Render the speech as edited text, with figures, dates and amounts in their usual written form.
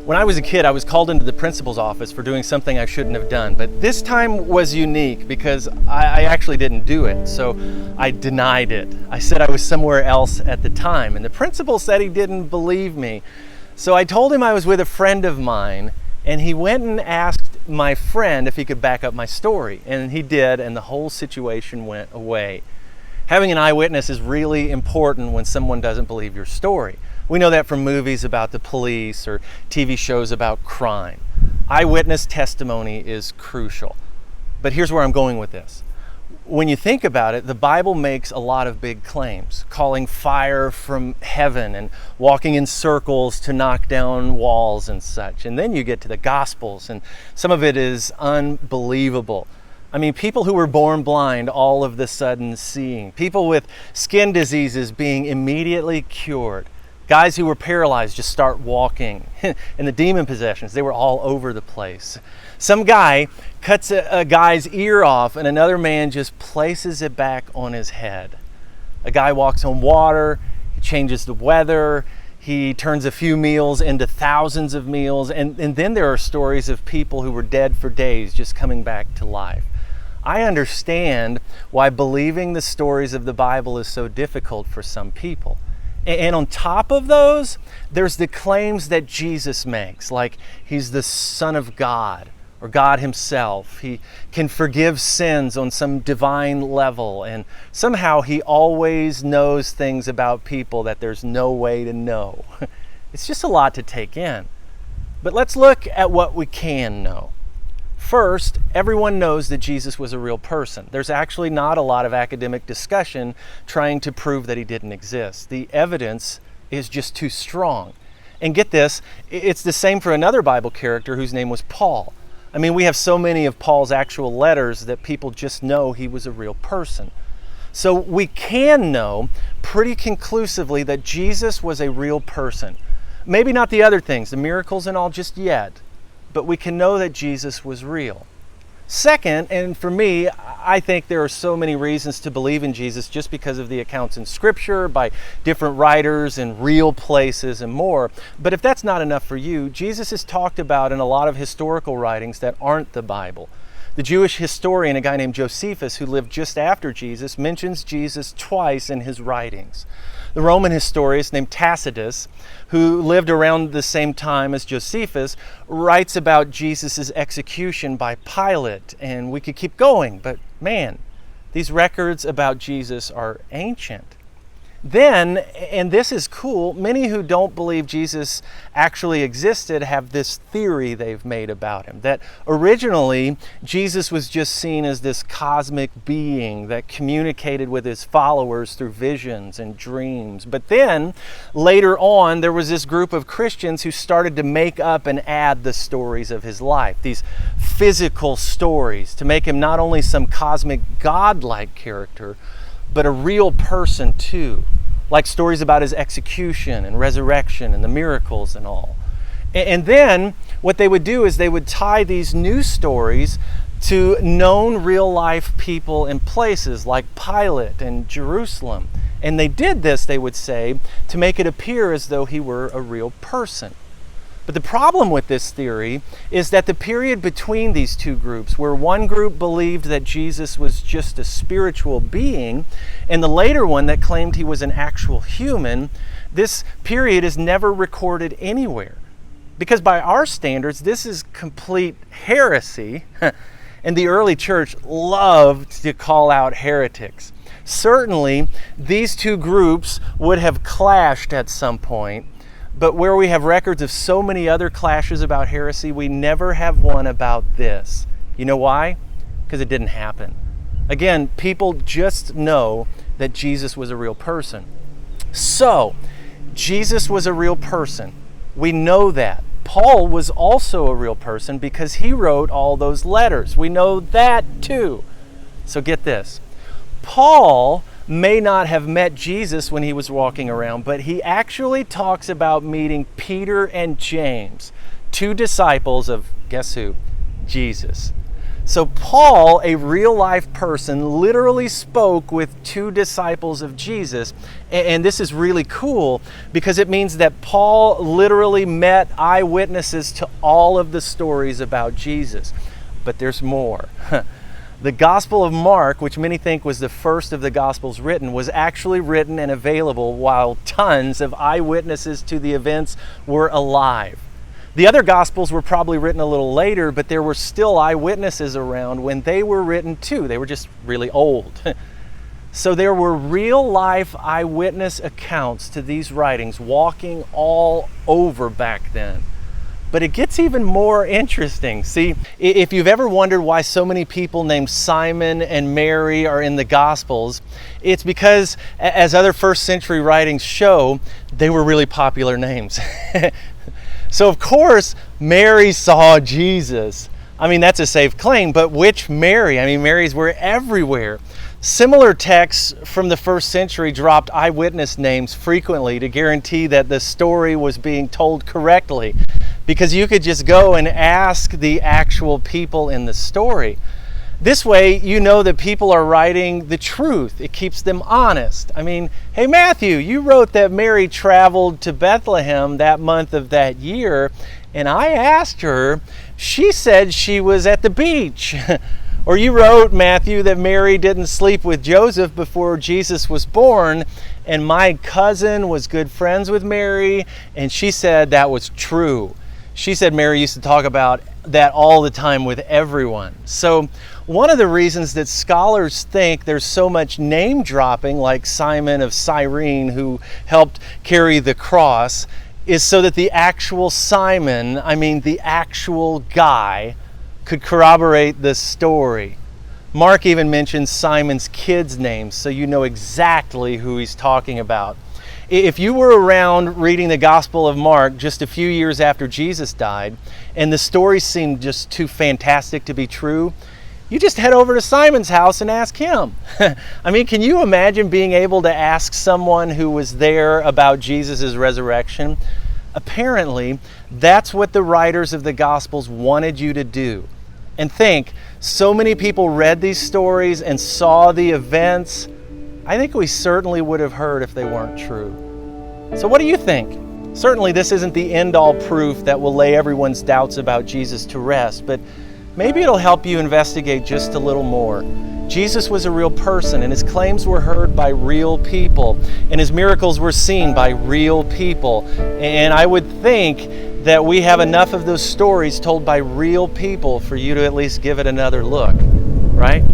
When I was a kid, I was called into the principal's office for doing something I shouldn't have done, but this time was unique because I actually didn't do it, so I denied it. I said I was somewhere else at the time, and the principal said he didn't believe me. So I told him I was with a friend of mine, and he went and asked my friend if he could back up my story, and he did, and the whole situation went away. Having an eyewitness is really important when someone doesn't believe your story. We know that from movies about the police or TV shows about crime. Eyewitness testimony is crucial. But here's where I'm going with this. When you think about it, the Bible makes a lot of big claims, calling fire from heaven and walking in circles to knock down walls and such. And then you get to the Gospels, and some of it is unbelievable. I mean, people who were born blind all of the sudden seeing, people with skin diseases being immediately cured, guys who were paralyzed just start walking, and the demon possessions, they were all over the place. Some guy cuts a guy's ear off and another man just places it back on his head. A guy walks on water, he changes the weather, he turns a few meals into thousands of meals, and then there are stories of people who were dead for days just coming back to life. I understand why believing the stories of the Bible is so difficult for some people. And on top of those, there's the claims that Jesus makes, like he's the Son of God or God himself. He can forgive sins on some divine level, and somehow he always knows things about people that there's no way to know. It's just a lot to take in. But let's look at what we can know. First, everyone knows that Jesus was a real person. There's actually not a lot of academic discussion trying to prove that he didn't exist. The evidence is just too strong. And get this, it's the same for another Bible character whose name was Paul. I mean, we have so many of Paul's actual letters that people just know he was a real person. So we can know pretty conclusively that Jesus was a real person. Maybe not the other things, the miracles and all just yet, but we can know that Jesus was real. Second, and for me, I think there are so many reasons to believe in Jesus just because of the accounts in Scripture by different writers and real places and more. But if that's not enough for you, Jesus is talked about in a lot of historical writings that aren't the Bible. The Jewish historian, a guy named Josephus, who lived just after Jesus, mentions Jesus twice in his writings. The Roman historian named Tacitus, who lived around the same time as Josephus, writes about Jesus' execution by Pilate, and we could keep going, but man, these records about Jesus are ancient. Then, and this is cool, many who don't believe Jesus actually existed have this theory they've made about him, that originally Jesus was just seen as this cosmic being that communicated with his followers through visions and dreams. But then, later on, there was this group of Christians who started to make up and add the stories of his life, these physical stories, to make him not only some cosmic God-like character, but a real person too, like stories about his execution and resurrection and the miracles and all. And then what they would do is they would tie these new stories to known real life people and places like Pilate and Jerusalem. And they did this, they would say, to make it appear as though he were a real person. But the problem with this theory is that the period between these two groups, where one group believed that Jesus was just a spiritual being, and the later one that claimed he was an actual human, this period is never recorded anywhere. Because by our standards, this is complete heresy, and the early church loved to call out heretics. Certainly, these two groups would have clashed at some point, but where we have records of so many other clashes about heresy, we never have one about this. You know why? Because it didn't happen. Again, people just know that Jesus was a real person. So, Jesus was a real person. We know that. Paul was also a real person because he wrote all those letters. We know that too. So get this. Paul may not have met Jesus when he was walking around, but he actually talks about meeting Peter and James, two disciples of, guess who? Jesus. So Paul, a real life person, literally spoke with two disciples of Jesus. And this is really cool because it means that Paul literally met eyewitnesses to all of the stories about Jesus. But there's more. The Gospel of Mark, which many think was the first of the Gospels written, was actually written and available while tons of eyewitnesses to the events were alive. The other Gospels were probably written a little later, but there were still eyewitnesses around when they were written too. They were just really old. So there were real life eyewitness accounts to these writings walking all over back then. But it gets even more interesting. See, if you've ever wondered why so many people named Simon and Mary are in the Gospels, it's because, as other first century writings show, they were really popular names. So of course, Mary saw Jesus. I mean, that's a safe claim, but which Mary? I mean, Marys were everywhere. Similar texts from the first century dropped eyewitness names frequently to guarantee that the story was being told correctly, because you could just go and ask the actual people in the story. This way, you know that people are writing the truth. It keeps them honest. I mean, hey Matthew, you wrote that Mary traveled to Bethlehem that month of that year, and I asked her, she said she was at the beach. Or you wrote, Matthew, that Mary didn't sleep with Joseph before Jesus was born, and my cousin was good friends with Mary, and she said that was true. She said Mary used to talk about that all the time with everyone. So one of the reasons that scholars think there's so much name dropping, like Simon of Cyrene, who helped carry the cross, is so that the actual Simon, the actual guy, could corroborate the story. Mark even mentions Simon's kids' names, so you know exactly who he's talking about. If you were around reading the Gospel of Mark just a few years after Jesus died, and the story seemed just too fantastic to be true, you just head over to Simon's house and ask him. Can you imagine being able to ask someone who was there about Jesus' resurrection? Apparently, that's what the writers of the Gospels wanted you to do. And think, so many people read these stories and saw the events. I think we certainly would have heard if they weren't true. So what do you think? Certainly this isn't the end-all proof that will lay everyone's doubts about Jesus to rest, but maybe it'll help you investigate just a little more. Jesus was a real person, and his claims were heard by real people, and his miracles were seen by real people. And I would think that we have enough of those stories told by real people for you to at least give it another look, right?